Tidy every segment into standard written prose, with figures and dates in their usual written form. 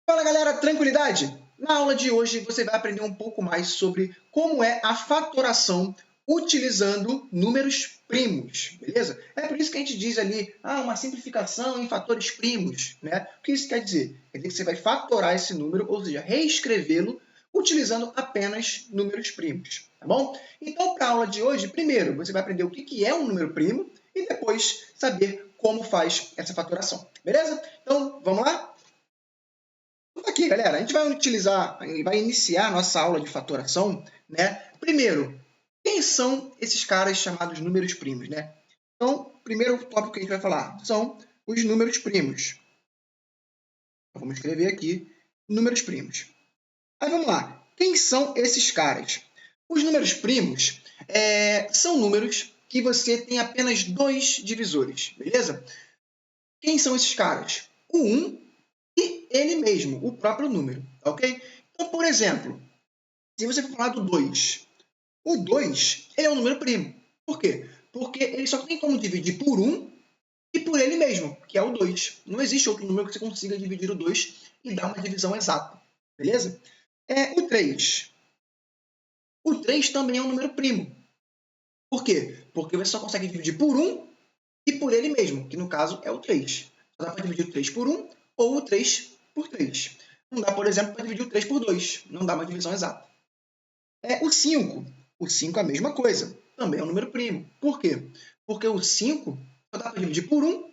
Fala galera, tranquilidade? Na aula de hoje você vai aprender um pouco mais sobre como é a fatoração utilizando números primos, beleza? É por isso que a gente diz ali, uma simplificação em fatores primos, né? O que isso quer dizer? Quer dizer que você vai fatorar esse número, ou seja, reescrevê-lo utilizando apenas números primos, tá bom? Então, para a aula de hoje, primeiro você vai aprender o que é um número primo e depois saber como faz essa fatoração, beleza? Então, vamos lá? Aqui, galera, a gente vai iniciar a nossa aula de fatoração, né? Primeiro, quem são esses caras chamados números primos, né? Então, o primeiro tópico que a gente vai falar são os números primos. Então, vamos escrever aqui números primos. Aí vamos lá, quem são esses caras? Os números primos são números que você tem apenas dois divisores, beleza? Quem são esses caras? O 1 e ele mesmo, o próprio número, ok? Então, por exemplo, se você for falar do 2, o 2 ele é um número primo. Por quê? Porque ele só tem como dividir por 1 e por ele mesmo, que é o 2. Não existe outro número que você consiga dividir o 2 e dar uma divisão exata, beleza? O 3. O 3 também é um número primo. Por quê? Porque você só consegue dividir por 1 e por ele mesmo, que no caso é o 3. Só dá para dividir o 3 por 1 ou o 3 por 3. Não dá, por exemplo, para dividir o 3 por 2. Não dá uma divisão exata. O 5. O 5 é a mesma coisa. Também é um número primo. Por quê? Porque o 5 só dá para dividir por 1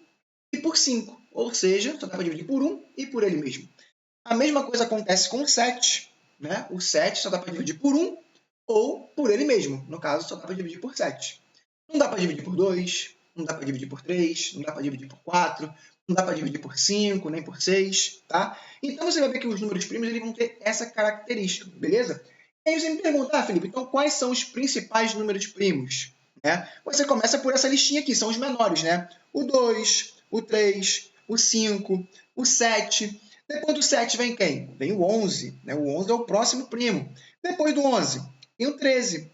e por 5. Ou seja, só dá para dividir por 1 e por ele mesmo. A mesma coisa acontece com o 7. Né? O 7 só dá para dividir por 1 ou por ele mesmo. No caso, só dá para dividir por 7. Não dá para dividir por 2, não dá para dividir por 3, não dá para dividir por 4, não dá para dividir por 5, nem por 6, tá? Então você vai ver que os números primos eles vão ter essa característica, beleza? E aí você me pergunta, Felipe, então quais são os principais números primos? Né? Você começa por essa listinha aqui, são os menores, né? O 2, o 3, o 5, o 7. Depois do 7 vem quem? Vem o 11, né? O 11 é o próximo primo. Depois do 11, tem o 13.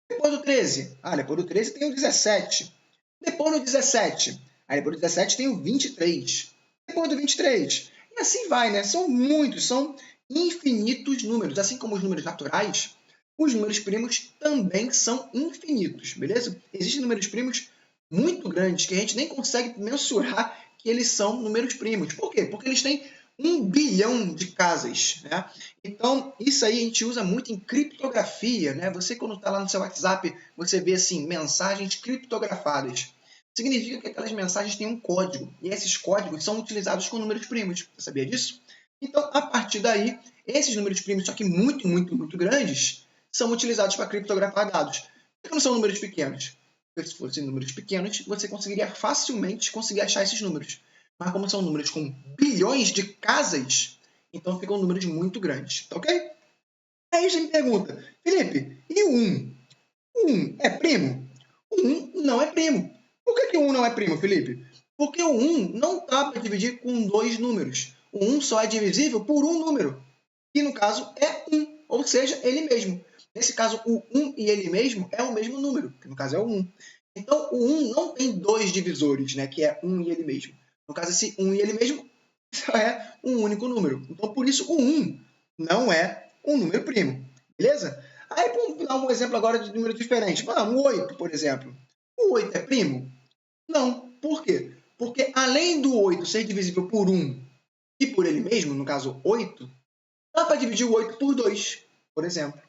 Depois do 13, depois do 13 tem o 17. Depois do 17, depois do 17 tem o 23. Depois do 23. E assim vai, né? São muitos, são infinitos números. Assim como os números naturais, os números primos também são infinitos, beleza? Existem números primos muito grandes que a gente nem consegue mensurar que eles são números primos. Por quê? Porque eles têm 1 bilhão de casas, né? Então, isso aí a gente usa muito em criptografia, né? Você, quando está lá no seu WhatsApp, você vê, assim, mensagens criptografadas. Significa que aquelas mensagens têm um código, e esses códigos são utilizados com números primos. Você sabia disso? Então, a partir daí, esses números primos, só que muito, muito, muito grandes, são utilizados para criptografar dados. Por que não são números pequenos? Porque se fossem números pequenos, você conseguiria facilmente conseguir achar esses números. Mas como são números com bilhões de casas, então ficam números muito grandes, tá ok? Aí você me pergunta, Felipe, e o 1? O 1 é primo? O 1 não é primo. Por que o 1 não é primo, Felipe? Porque o 1 não dá para dividir com dois números. O 1 só é divisível por um número, que no caso é 1, ou seja, ele mesmo. Nesse caso, o 1 e ele mesmo é o mesmo número, que no caso é o 1. Então, o 1 não tem dois divisores, né, que é 1 e ele mesmo. No caso, esse 1 e ele mesmo só é um único número. Então, por isso, o 1 não é um número primo. Beleza? Aí, vamos dar um exemplo agora de número diferente. O 8, por exemplo. O 8 é primo? Não. Por quê? Porque além do 8 ser divisível por 1 e por ele mesmo, no caso 8, dá para dividir o 8 por 2, por exemplo.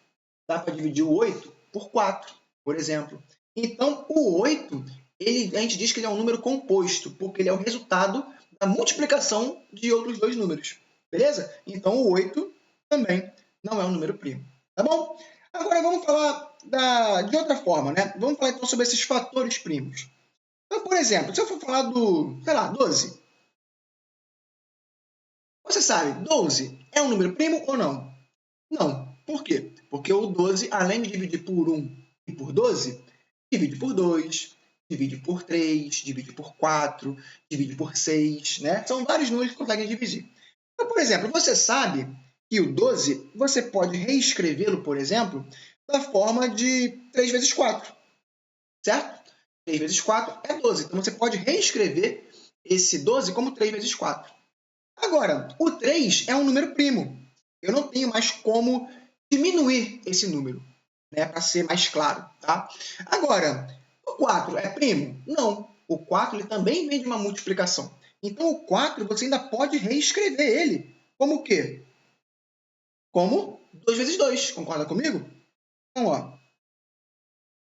Dá para dividir o 8 por 4, por exemplo. Então, o 8, a gente diz que ele é um número composto, porque ele é o resultado da multiplicação de outros dois números. Beleza? Então, o 8 também não é um número primo. Tá bom? Agora, vamos falar de outra forma, né? Vamos falar, então, sobre esses fatores primos. Então, por exemplo, se eu for falar do, 12. Você sabe, 12 é um número primo ou não? Não. Por quê? Porque o 12, além de dividir por 1 e por 12, divide por 2, divide por 3, divide por 4, divide por 6, né? São vários números que conseguem dividir. Então, por exemplo, você sabe que o 12, você pode reescrevê-lo, por exemplo, da forma de 3 vezes 4, certo? 3 vezes 4 é 12. Então, você pode reescrever esse 12 como 3 vezes 4. Agora, o 3 é um número primo. Eu não tenho mais como diminuir esse número, né, para ser mais claro, tá? Agora, o 4 é primo? Não. O 4 ele também vem de uma multiplicação. Então, o 4 você ainda pode reescrever ele como o quê? Como 2 vezes 2. Concorda comigo? Então, ó,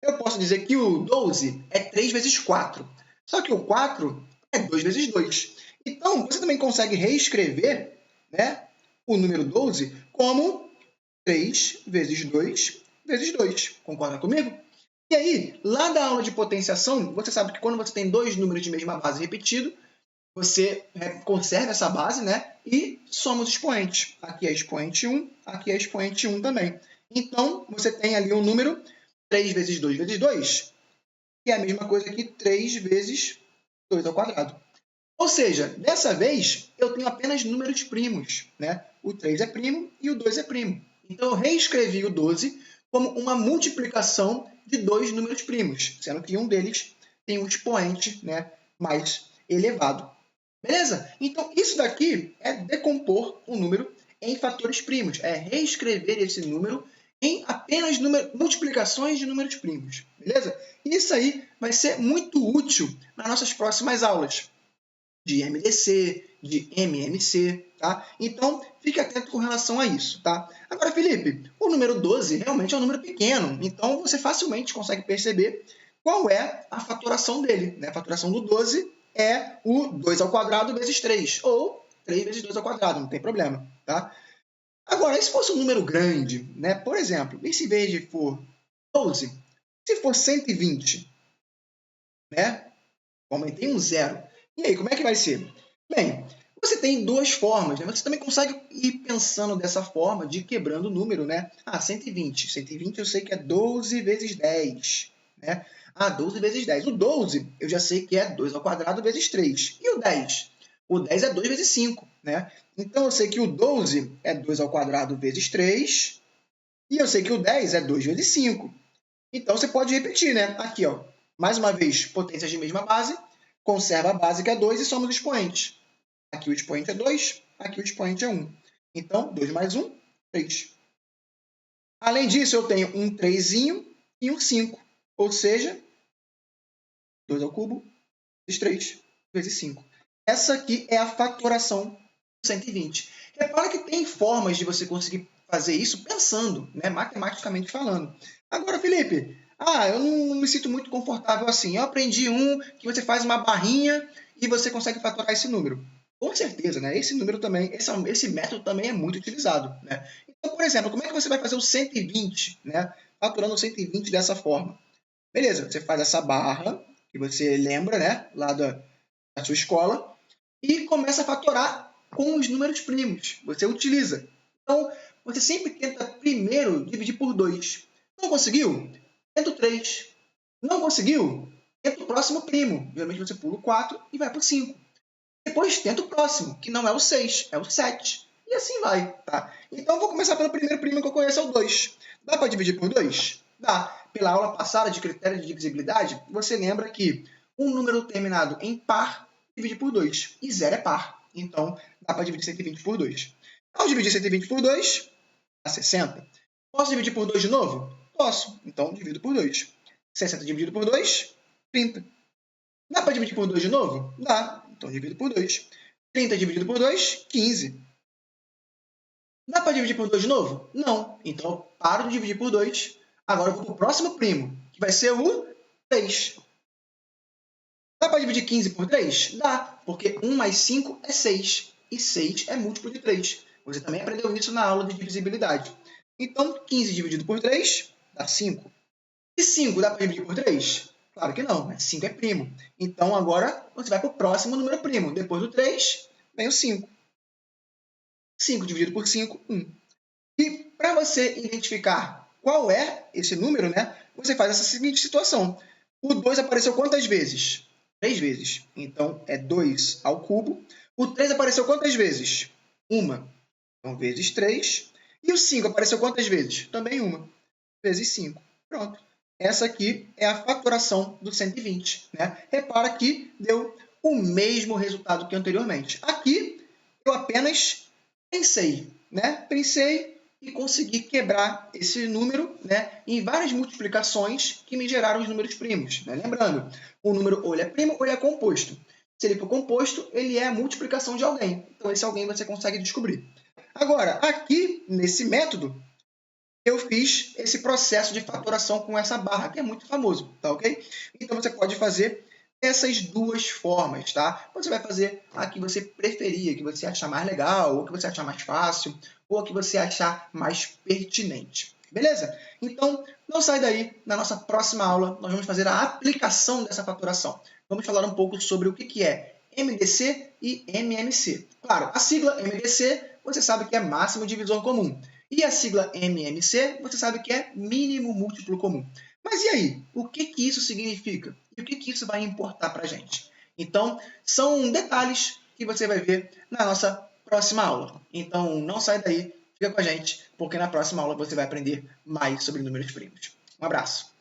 eu posso dizer que o 12 é 3 vezes 4. Só que o 4 é 2 vezes 2. Então, você também consegue reescrever, né, o número 12 como 3 vezes 2 vezes 2. Concorda comigo? E aí, lá da aula de potenciação, você sabe que quando você tem dois números de mesma base repetido, você conserva essa base, né? E soma os expoentes. Aqui é expoente 1, aqui é expoente 1 também. Então, você tem ali um número 3 vezes 2 vezes 2, que é a mesma coisa que 3 vezes 2 ao quadrado. Ou seja, dessa vez, eu tenho apenas números primos, né? O 3 é primo e o 2 é primo. Então, eu reescrevi o 12 como uma multiplicação de dois números primos, sendo que um deles tem um expoente, né, mais elevado. Beleza? Então, isso daqui é decompor um número em fatores primos, é reescrever esse número em apenas multiplicações de números primos. Beleza? Isso aí vai ser muito útil nas nossas próximas aulas de MDC, de MMC, tá? Então, fique atento com relação a isso, tá? Agora, Felipe, o número 12 realmente é um número pequeno, então você facilmente consegue perceber qual é a fatoração dele, né? A fatoração do 12 é o 2 ao quadrado vezes 3, ou 3 vezes 2 ao quadrado, não tem problema, tá? Agora, e se fosse um número grande, né? Por exemplo, e se em vez de for 12, se for 120, né? Aumentei um zero. E aí, como é que vai ser? Bem, você tem duas formas, né? Você também consegue ir pensando dessa forma, de quebrando o número, né? Ah, 120. 120 eu sei que é 12 vezes 10, né? Ah, 12 vezes 10. O 12 eu já sei que é 2 ao quadrado vezes 3. E o 10? O 10 é 2 vezes 5, né? Então eu sei que o 12 é 2 ao quadrado vezes 3. E eu sei que o 10 é 2 vezes 5. Então, você pode repetir, né? Aqui, ó. Mais uma vez, potências de mesma base, conserva a base que é 2 e soma os expoentes. Aqui o expoente é 2, aqui o expoente é 1. Então, 2 mais 1, 3. Além disso, eu tenho um 3 e um 5. Ou seja, 2 ao cubo vezes 3 vezes 5. Essa aqui é a fatoração do 120. Repara que tem formas de você conseguir fazer isso pensando, né, matematicamente falando. Agora, Felipe, eu não me sinto muito confortável assim. Eu aprendi que você faz uma barrinha e você consegue fatorar esse número. Com certeza, né? Esse número também, esse método também é muito utilizado, né? Então, por exemplo, como é que você vai fazer o 120, né? Fatorando o 120 dessa forma. Beleza, você faz essa barra, que você lembra, né? Lá da sua escola, e começa a fatorar com os números primos. Você utiliza. Então, você sempre tenta primeiro dividir por 2. Não conseguiu? Tenta o 3. Não conseguiu? Tenta o próximo primo. Geralmente você pula o 4 e vai para o 5. Depois tenta o próximo, que não é o 6, é o 7. E assim vai, tá? Então, eu vou começar pelo primeiro primo que eu conheço, é o 2. Dá para dividir por 2? Dá. Pela aula passada de critério de divisibilidade, você lembra que um número terminado em par divide por 2. E 0 é par. Então, dá para dividir 120 por 2. Ao dividir 120 por 2, dá 60. Posso dividir por 2 de novo? Posso. Então, divido por 2. 60 dividido por 2, 30. Dá para dividir por 2 de novo? Dá. Então, divido por 2. 30 dividido por 2, 15. Dá para dividir por 2 de novo? Não. Então, eu paro de dividir por 2. Agora, eu vou para o próximo primo, que vai ser o 3. Dá para dividir 15 por 3? Dá, porque 1 mais 5 é 6. E 6 é múltiplo de 3. Você também aprendeu isso na aula de divisibilidade. Então, 15 dividido por 3 dá 5. E 5 dá para dividir por 3? Claro que não, 5 é primo. Então, agora você vai para o próximo número primo. Depois do 3, vem o 5. 5 dividido por 5, 1. E para você identificar qual é esse número, né, você faz essa seguinte situação. O 2 apareceu quantas vezes? 3 vezes. Então, é 2 ao cubo. O 3 apareceu quantas vezes? 1. Então, vezes 3. E o 5 apareceu quantas vezes? Também 1. Vezes 5. Pronto. Essa aqui é a fatoração do 120. Né? Repara que deu o mesmo resultado que anteriormente. Aqui, eu apenas pensei, né? Pensei e consegui quebrar esse número, né, em várias multiplicações que me geraram os números primos, né? Lembrando, o número ou ele é primo ou ele é composto. Se ele for composto, ele é a multiplicação de alguém. Então, esse alguém você consegue descobrir. Agora, aqui, nesse método, eu fiz esse processo de fatoração com essa barra, que é muito famoso, tá ok? Então, você pode fazer essas duas formas, tá? Você vai fazer a que você preferir, a que você achar mais legal, ou a que você achar mais fácil, ou a que você achar mais pertinente. Beleza? Então, não sai daí. Na nossa próxima aula, nós vamos fazer a aplicação dessa fatoração. Vamos falar um pouco sobre o que é MDC e MMC. Claro, a sigla MDC, você sabe que é máximo divisor comum. E a sigla MMC, você sabe que é mínimo múltiplo comum. Mas e aí? O que isso significa? E o que isso vai importar para a gente? Então, são detalhes que você vai ver na nossa próxima aula. Então, não sai daí, fica com a gente, porque na próxima aula você vai aprender mais sobre números primos. Um abraço!